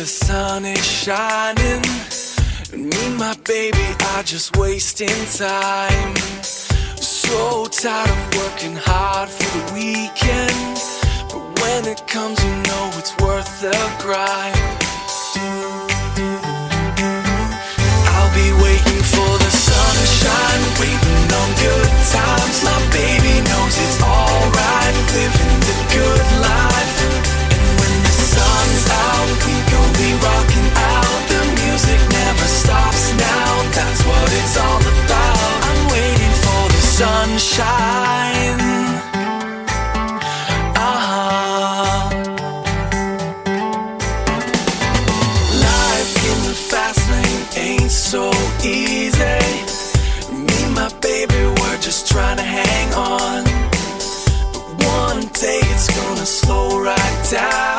the sun is shining, and me and my baby are just wasting time. So tired of working hard for the weekend, but when it comes, you know it's worth the grind. I'll be waiting for the sunshine, waiting on good times. My baby knows it's alright, living the good life. And when the sun's out, we gon' be rocking out. The music never stops now, that's what it's all about. I'm waiting for the sunshine. Life in the fast lane ain't so easy. Me and my baby, we're just trying to hang on, but one day it's gonna slow right down.